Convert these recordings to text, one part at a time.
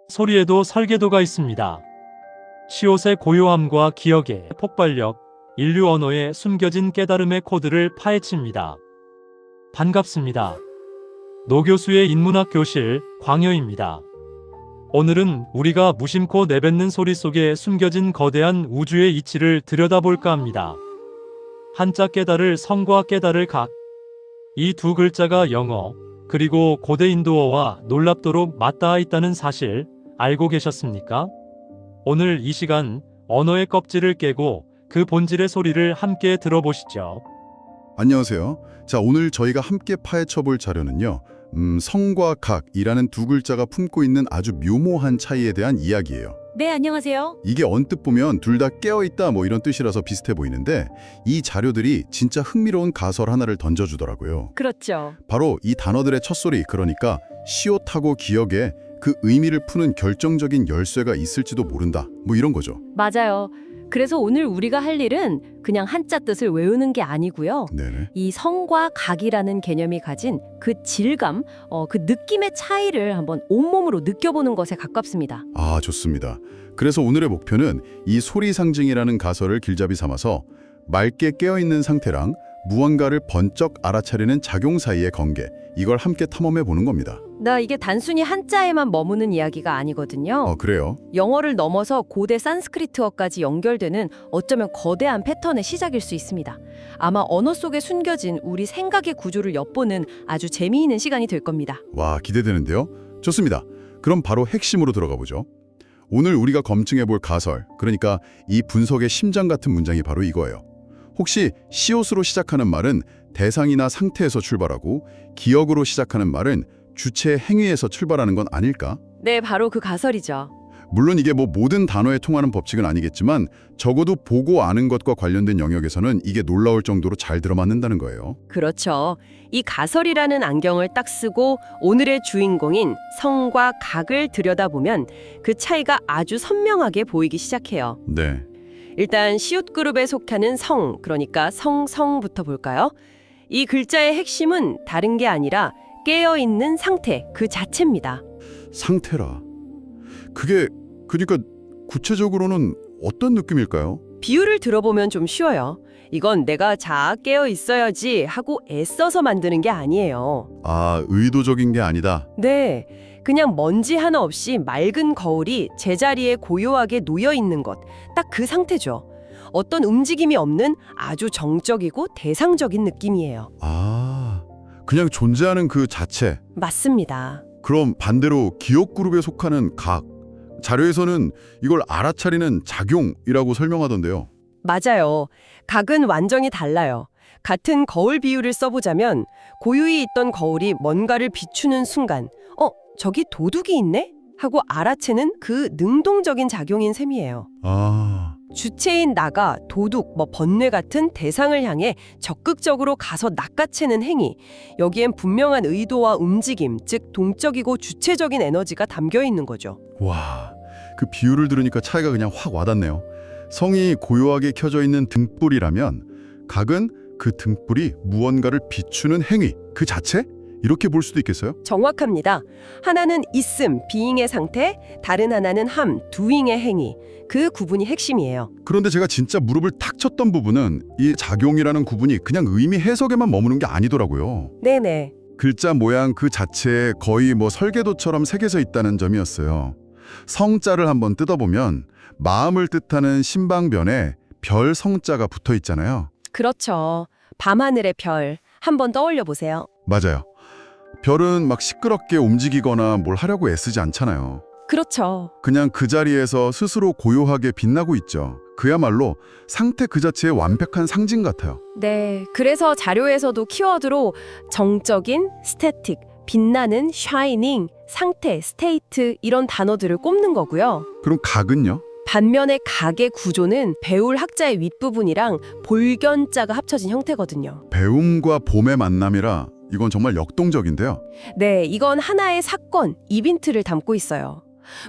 소리에도 설계도가 있습니다. 시옷의 고요함과 기억의 폭발력, 인류 언어에 숨겨진 깨달음의 코드를 파헤칩니다. 반갑습니다. 노 교수의 인문학 교실 광여입니다. 오늘은 우리가 무심코 내뱉는 소리 속에 숨겨진 거대한 우주의 이치를 들여다볼까 합니다. 한자 깨달을 성과 깨달을 각. 이 두 글자가 영어, 그리고 고대 인도어와 놀랍도록 맞닿아 있다는 사실 알고 계셨습니까? 오늘 이 시간 언어의 껍질을 깨고 그 본질의 소리를 함께 들어보시죠. 안녕하세요. 자, 오늘 저희가 함께 파헤쳐 볼 자료는요. 성과 각이라는 두 글자가 품고 있는 아주 묘모한 차이에 대한 이야기예요. 네, 안녕하세요. 이게 언뜻 보면 둘 다 깨어있다 뭐 이런 뜻이라서 비슷해 보이는데 이 자료들이 진짜 흥미로운 가설 하나를 던져주더라고요. 그렇죠. 바로 이 단어들의 첫소리, 그러니까 시옷하고 기억에 그 의미를 푸는 결정적인 열쇠가 있을지도 모른다. 뭐 이런 거죠. 맞아요. 그래서 오늘 우리가 할 일은 그냥 한자 뜻을 외우는 게 아니고요. 네네. 이 성과 각이라는 개념이 가진 그 질감, 그 느낌의 차이를 한번 온몸으로 느껴보는 것에 가깝습니다. 아, 좋습니다. 그래서 오늘의 목표는 이 소리 상징이라는 가설을 길잡이 삼아서 맑게 깨어있는 상태랑 무언가를 번쩍 알아차리는 작용 사이의 관계, 이걸 함께 탐험해 보는 겁니다. 이게 단순히 한자에만 머무는 이야기가 아니거든요. 그래요? 영어를 넘어서 고대 산스크리트어까지 연결되는 어쩌면 거대한 패턴의 시작일 수 있습니다. 아마 언어 속에 숨겨진 우리 생각의 구조를 엿보는 아주 재미있는 시간이 될 겁니다. 와, 기대되는데요? 좋습니다. 그럼 바로 핵심으로 들어가 보죠. 오늘 우리가 검증해 볼 가설, 그러니까 이 분석의 심장 같은 문장이 바로 이거예요. 혹시 시옷으로 시작하는 말은 대상이나 상태에서 출발하고 기억으로 시작하는 말은 주체의 행위에서 출발하는 건 아닐까? 네, 바로 그 가설이죠. 물론 이게 뭐 모든 단어에 통하는 법칙은 아니겠지만 적어도 보고 아는 것과 관련된 영역에서는 이게 놀라울 정도로 잘 들어맞는다는 거예요. 그렇죠. 이 가설이라는 안경을 딱 쓰고 오늘의 주인공인 성과 각을 들여다보면 그 차이가 아주 선명하게 보이기 시작해요. 네. 일단 시옷 그룹에 속하는 성, 그러니까 성부터 볼까요? 이 글자의 핵심은 다른 게 아니라 깨어있는 상태 그 자체입니다. 상태라. 그게 그러니까 구체적으로는 어떤 느낌일까요? 비유를 들어보면 좀 쉬워요. 이건 내가 깨어 있어야지 하고 애써서 만드는 게 아니에요. 아, 의도적인 게 아니다. 네, 그냥 먼지 하나 없이 맑은 거울이 제자리에 고요하게 놓여 있는 것, 딱 그 상태죠. 어떤 움직임이 없는 아주 정적이고 대상적인 느낌이에요. 아, 그냥 존재하는 그 자체. 맞습니다. 그럼 반대로 기억 그룹에 속하는 각. 자료에서는 이걸 알아차리는 작용이라고 설명하던데요. 맞아요. 각은 완전히 달라요. 같은 거울 비유를 써보자면 고유히 있던 거울이 뭔가를 비추는 순간 저기 도둑이 있네? 하고 알아채는 그 능동적인 작용인 셈이에요. 아, 주체인 나가 도둑, 번뇌 같은 대상을 향해 적극적으로 가서 낚아채는 행위. 여기엔 분명한 의도와 움직임, 즉 동적이고 주체적인 에너지가 담겨 있는 거죠. 와, 그 비유를 들으니까 차이가 그냥 확 와닿네요. 성이 고요하게 켜져 있는 등불이라면 각은 그 등불이 무언가를 비추는 행위, 그 자체? 이렇게 볼 수도 있겠어요? 정확합니다. 하나는 있음, 비잉의 상태, 다른 하나는 함, 두잉의 행위. 그 구분이 핵심이에요. 그런데 제가 진짜 무릎을 탁 쳤던 부분은 이 작용이라는 구분이 그냥 의미 해석에만 머무는 게 아니더라고요. 네네. 글자 모양 그 자체에 거의 설계도처럼 새겨져 있다는 점이었어요. 성자를 한번 뜯어보면 마음을 뜻하는 신방변에 별 성자가 붙어 있잖아요. 그렇죠. 밤하늘의 별. 한번 떠올려 보세요. 맞아요. 별은 막 시끄럽게 움직이거나 뭘 하려고 애쓰지 않잖아요. 그렇죠. 그냥 그 자리에서 스스로 고요하게 빛나고 있죠. 그야말로 상태 그 자체의 완벽한 상징 같아요. 네. 그래서 자료에서도 키워드로 정적인, 스태틱, 빛나는, 샤이닝, 상태, 스테이트 이런 단어들을 꼽는 거고요. 그럼 각은요? 반면에 각의 구조는 배울 학자의 윗부분이랑 볼견자가 합쳐진 형태거든요. 배움과 봄의 만남이라 이건 정말 역동적인데요. 네, 이건 하나의 사건, 이벤트를 담고 있어요.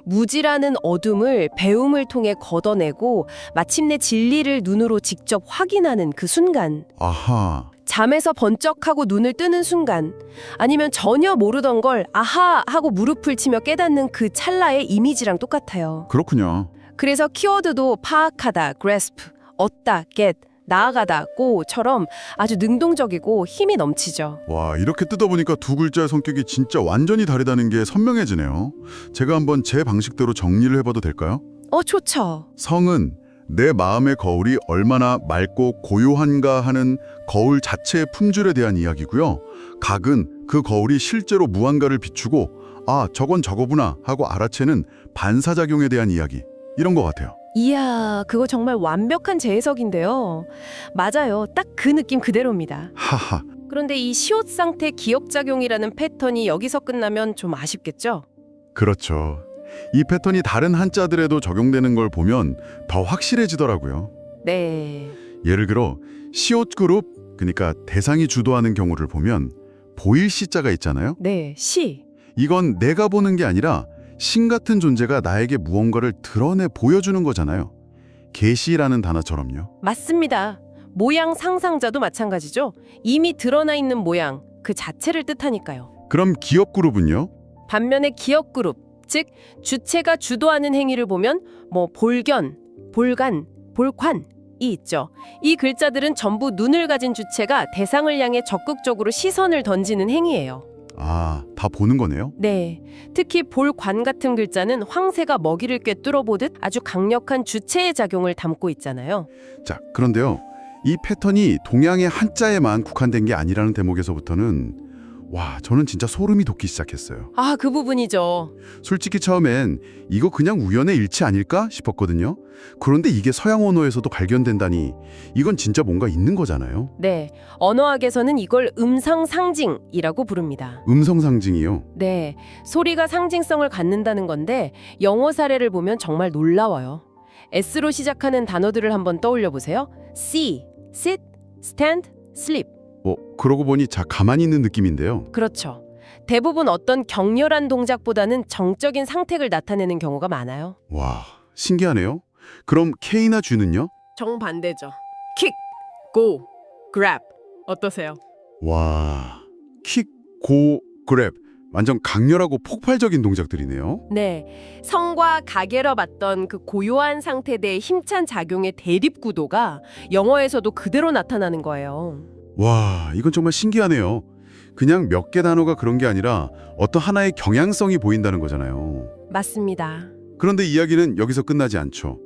무지라는 어둠을 배움을 통해 걷어내고 마침내 진리를 눈으로 직접 확인하는 그 순간. 아하. 잠에서 번쩍하고 눈을 뜨는 순간, 아니면 전혀 모르던 걸 아하 하고 무릎을 치며 깨닫는 그 찰나의 이미지랑 똑같아요. 그렇군요. 그래서 키워드도 파악하다, grasp, 얻다, get, 나아가다, go처럼 아주 능동적이고 힘이 넘치죠. 와, 이렇게 뜯어보니까 두 글자의 성격이 진짜 완전히 다르다는 게 선명해지네요. 제가 한번 제 방식대로 정리를 해봐도 될까요? 좋죠. 성은 내 마음의 거울이 얼마나 맑고 고요한가 하는 거울 자체의 품질에 대한 이야기고요. 각은 그 거울이 실제로 무언가를 비추고 아, 저건 저거구나 하고 알아채는 반사작용에 대한 이야기. 이런 것 같아요. 이야, 그거 정말 완벽한 재해석인데요. 맞아요. 딱 그 느낌 그대로입니다. 하하. 그런데 이 시옷 상태 기억작용이라는 패턴이 여기서 끝나면 좀 아쉽겠죠? 그렇죠. 이 패턴이 다른 한자들에도 적용되는 걸 보면 더 확실해지더라고요. 네. 예를 들어 시옷 그룹, 그러니까 대상이 주도하는 경우를 보면 보일 시자가 있잖아요. 네, 시. 이건 내가 보는 게 아니라 신 같은 존재가 나에게 무언가를 드러내 보여주는 거잖아요. 계시라는 단어처럼요. 맞습니다. 모양 상상자도 마찬가지죠. 이미 드러나 있는 모양, 그 자체를 뜻하니까요. 그럼 기업 그룹은요? 반면에 기억 그룹, 즉 주체가 주도하는 행위를 보면 볼견, 볼간, 볼관이 있죠. 이 글자들은 전부 눈을 가진 주체가 대상을 향해 적극적으로 시선을 던지는 행위예요. 아, 다 보는 거네요? 네, 특히 볼관 같은 글자는 황새가 먹이를 꿰뚫어 보듯 아주 강력한 주체의 작용을 담고 있잖아요. 자, 그런데요. 이 패턴이 동양의 한자에만 국한된 게 아니라는 대목에서부터는 와, 저는 진짜 소름이 돋기 시작했어요. 아, 그 부분이죠. 솔직히 처음엔 이거 그냥 우연의 일치 아닐까 싶었거든요. 그런데 이게 서양 언어에서도 발견된다니 이건 진짜 뭔가 있는 거잖아요. 네, 언어학에서는 이걸 음상상징이라고 부릅니다. 음성 상징이요. 네, 소리가 상징성을 갖는다는 건데 영어 사례를 보면 정말 놀라워요. S로 시작하는 단어들을 한번 떠올려 보세요. see, sit, stand, sleep. 그러고 보니 가만히 있는 느낌인데요. 그렇죠. 대부분 어떤 격렬한 동작보다는 정적인 상태를 나타내는 경우가 많아요. 와, 신기하네요. 그럼 K나 G는요? 정반대죠. kick, go, grab. 어떠세요? 와, 킥, 고, 그랩. 완전 강렬하고 폭발적인 동작들이네요. 네, 성과 가계로 봤던 그 고요한 상태 대 힘찬 작용의 대립 구도가 영어에서도 그대로 나타나는 거예요. 와, 이건 정말 신기하네요. 그냥 몇 개 단어가 그런 게 아니라 어떤 하나의 경향성이 보인다는 거잖아요. 맞습니다. 그런데 이야기는 여기서 끝나지 않죠.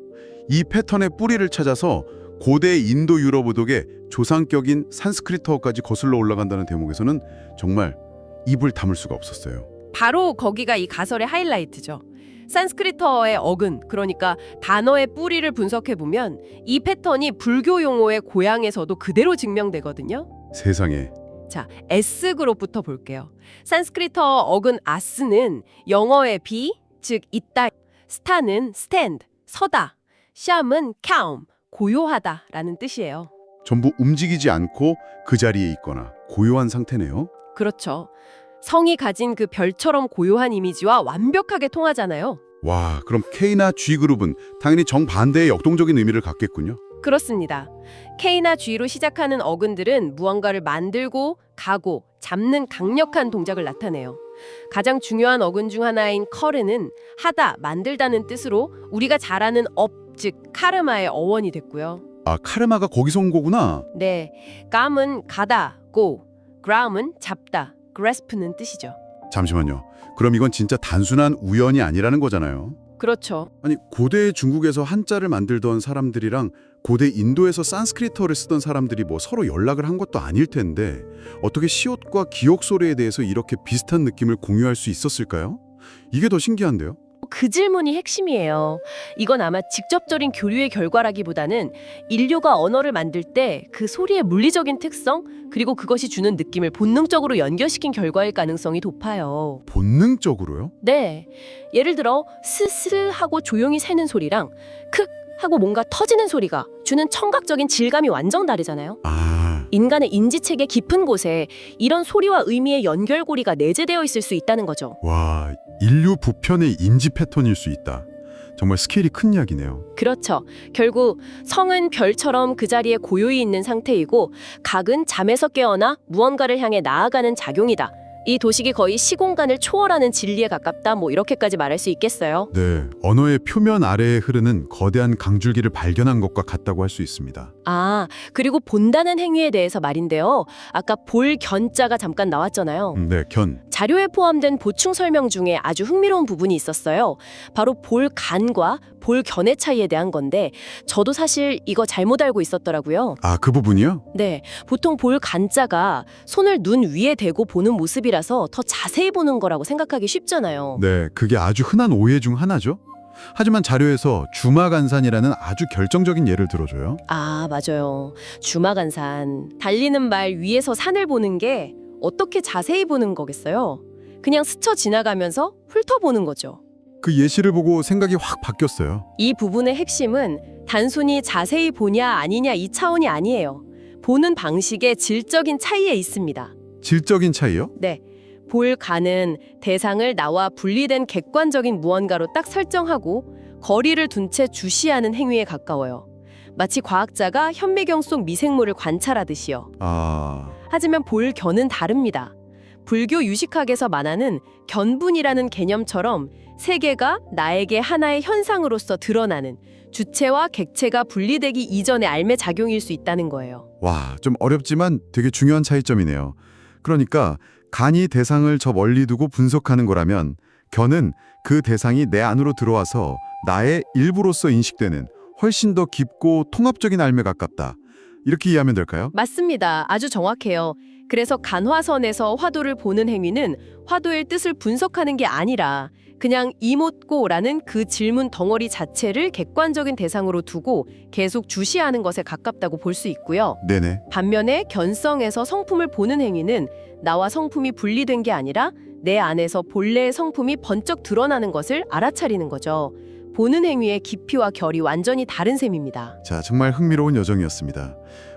이 패턴의 뿌리를 찾아서 고대 인도 유럽어독의 조상격인 산스크리트어까지 거슬러 올라간다는 대목에서는 정말 입을 다물 수가 없었어요. 바로 거기가 이 가설의 하이라이트죠. 산스크리트어의 어근, 그러니까 단어의 뿌리를 분석해보면 이 패턴이 불교 용어의 고향에서도 그대로 증명되거든요. 세상에. 자, S그룹부터 볼게요. 산스크리트어 어근 아스는 영어의 be, 즉 있다, 스타는 stand, 서다, 샴은 calm, 고요하다라는 뜻이에요. 전부 움직이지 않고 그 자리에 있거나 고요한 상태네요. 그렇죠. 성이 가진 그 별처럼 고요한 이미지와 완벽하게 통하잖아요. 와, 그럼 K나 G그룹은 당연히 정반대의 역동적인 의미를 갖겠군요. 그렇습니다. K나 G로 시작하는 어근들은 무언가를 만들고, 가고, 잡는 강력한 동작을 나타내요. 가장 중요한 어근 중 하나인 커르는 하다, 만들다는 뜻으로 우리가 잘 아는 업, 즉 카르마의 어원이 됐고요. 아, 카르마가 거기서 온 거구나. 네, 감은 가다, go, grasp은 잡다, grasp는 뜻이죠. 잠시만요. 그럼 이건 진짜 단순한 우연이 아니라는 거잖아요. 그렇죠. 아니, 고대 중국에서 한자를 만들던 사람들이랑 고대 인도에서 산스크리트어를 쓰던 사람들이 서로 연락을 한 것도 아닐 텐데 어떻게 시옷과 기억 소리에 대해서 이렇게 비슷한 느낌을 공유할 수 있었을까요? 이게 더 신기한데요. 그 질문이 핵심이에요. 이건 아마 직접적인 교류의 결과라기보다는 인류가 언어를 만들 때 그 소리의 물리적인 특성, 그리고 그것이 주는 느낌을 본능적으로 연결시킨 결과일 가능성이 높아요. 본능적으로요? 네. 예를 들어 스스 하고 조용히 새는 소리랑 크 하고 뭔가 터지는 소리가 주는 청각적인 질감이 완전 다르잖아요. 인간의 인지체계 깊은 곳에 이런 소리와 의미의 연결고리가 내재되어 있을 수 있다는 거죠. 와, 인류 부편의 인지 패턴일 수 있다. 정말 스케일이 큰 이야기네요. 그렇죠. 결국 성은 별처럼 그 자리에 고요히 있는 상태이고 각은 잠에서 깨어나 무언가를 향해 나아가는 작용이다. 이 도식이 거의 시공간을 초월하는 진리에 가깝다. 이렇게까지 말할 수 있겠어요. 네, 언어의 표면 아래에 흐르는 거대한 강줄기를 발견한 것과 같다고 할 수 있습니다. 그리고 본다는 행위에 대해서 말인데요. 아까 볼 견자가 잠깐 나왔잖아요. 네, 견. 자료에 포함된 보충 설명 중에 아주 흥미로운 부분이 있었어요. 바로 볼 간과 볼 견의 차이에 대한 건데 저도 사실 이거 잘못 알고 있었더라고요. 그 부분이요? 네, 보통 볼 간자가 손을 눈 위에 대고 보는 모습이라서 더 자세히 보는 거라고 생각하기 쉽잖아요. 네, 그게 아주 흔한 오해 중 하나죠. 하지만 자료에서 주마간산이라는 아주 결정적인 예를 들어줘요. 맞아요. 주마간산. 달리는 말 위에서 산을 보는 게 어떻게 자세히 보는 거겠어요? 그냥 스쳐 지나가면서 훑어보는 거죠. 그 예시를 보고 생각이 확 바뀌었어요. 이 부분의 핵심은 단순히 자세히 보냐 아니냐 이 차원이 아니에요. 보는 방식의 질적인 차이에 있습니다. 질적인 차이요? 네. 볼 간은 대상을 나와 분리된 객관적인 무언가로 딱 설정하고 거리를 둔 채 주시하는 행위에 가까워요. 마치 과학자가 현미경 속 미생물을 관찰하듯이요. 하지만 볼 견은 다릅니다. 불교 유식학에서 말하는 견분이라는 개념처럼 세계가 나에게 하나의 현상으로서 드러나는 주체와 객체가 분리되기 이전의 알매 작용일 수 있다는 거예요. 와, 좀 어렵지만 되게 중요한 차이점이네요. 그러니까 간이 대상을 저 멀리 두고 분석하는 거라면 견은 그 대상이 내 안으로 들어와서 나의 일부로서 인식되는 훨씬 더 깊고 통합적인 알매 가깝다. 이렇게 이해하면 될까요? 맞습니다. 아주 정확해요. 그래서 간화선에서 화도를 보는 행위는 화도의 뜻을 분석하는 게 아니라 그냥 이못고라는 그 질문 덩어리 자체를 객관적인 대상으로 두고 계속 주시하는 것에 가깝다고 볼 수 있고요. 네네. 반면에 견성에서 성품을 보는 행위는 나와 성품이 분리된 게 아니라 내 안에서 본래의 성품이 번쩍 드러나는 것을 알아차리는 거죠. 보는 행위의 깊이와 결이 완전히 다른 셈입니다. 자, 정말 흥미로운 여정이었습니다.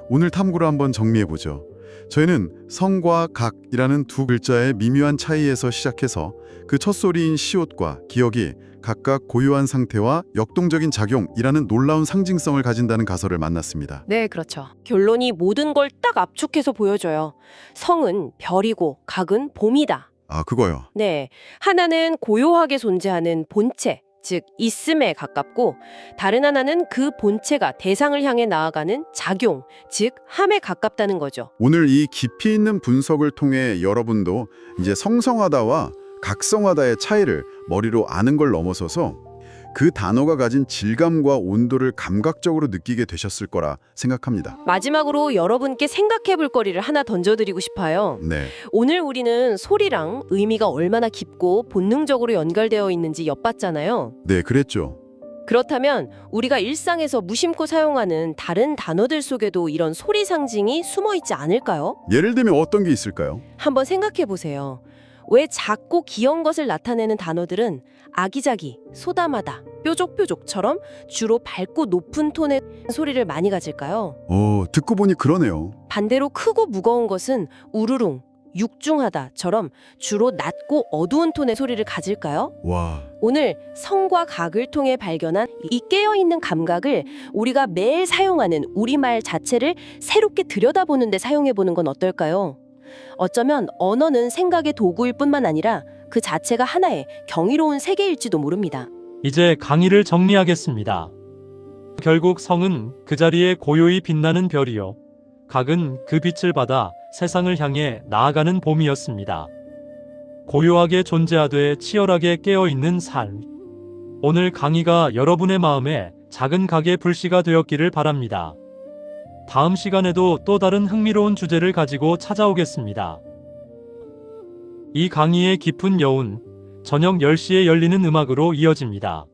오늘 탐구를 한번 정리해보죠. 저희는 성과 각이라는 두 글자의 미묘한 차이에서 시작해서 그 첫소리인 시옷과 기억이 각각 고유한 상태와 역동적인 작용이라는 놀라운 상징성을 가진다는 가설을 만났습니다. 네, 그렇죠. 결론이 모든 걸 딱 압축해서 보여줘요. 성은 별이고 각은 봄이다. 그거요. 네, 하나는 고요하게 존재하는 본체, 즉 있음에 가깝고 다른 하나는 그 본체가 대상을 향해 나아가는 작용, 즉 함에 가깝다는 거죠. 오늘 이 깊이 있는 분석을 통해 여러분도 이제 성성하다와 각성하다의 차이를 머리로 아는 걸 넘어서서 그 단어가 가진 질감과 온도를 감각적으로 느끼게 되셨을 거라 생각합니다. 마지막으로 여러분께 생각해 볼 거리를 하나 던져드리고 싶어요. 네. 오늘 우리는 소리랑 의미가 얼마나 깊고 본능적으로 연결되어 있는지 엿봤잖아요. 네, 그랬죠. 그렇다면 우리가 일상에서 무심코 사용하는 다른 단어들 속에도 이런 소리 상징이 숨어 있지 않을까요? 예를 들면 어떤 게 있을까요? 한번 생각해 보세요. 왜 작고 귀여운 것을 나타내는 단어들은 아기자기, 소담하다, 뾰족뾰족처럼 주로 밝고 높은 톤의 소리를 많이 가질까요? 듣고 보니 그러네요. 반대로 크고 무거운 것은 우르릉, 육중하다처럼 주로 낮고 어두운 톤의 소리를 가질까요? 와. 오늘 성과 각을 통해 발견한 이 깨어있는 감각을 우리가 매일 사용하는 우리말 자체를 새롭게 들여다보는 데 사용해보는 건 어떨까요? 어쩌면 언어는 생각의 도구일 뿐만 아니라 그 자체가 하나의 경이로운 세계일지도 모릅니다. 이제 강의를 정리하겠습니다. 결국 성은 그 자리에 고요히 빛나는 별이요. 각은 그 빛을 받아 세상을 향해 나아가는 봄이었습니다. 고요하게 존재하되 치열하게 깨어있는 삶. 오늘 강의가 여러분의 마음에 작은 각의 불씨가 되었기를 바랍니다. 다음 시간에도 또 다른 흥미로운 주제를 가지고 찾아오겠습니다. 이 강의의 깊은 여운, 저녁 10시에 열리는 음악으로 이어집니다.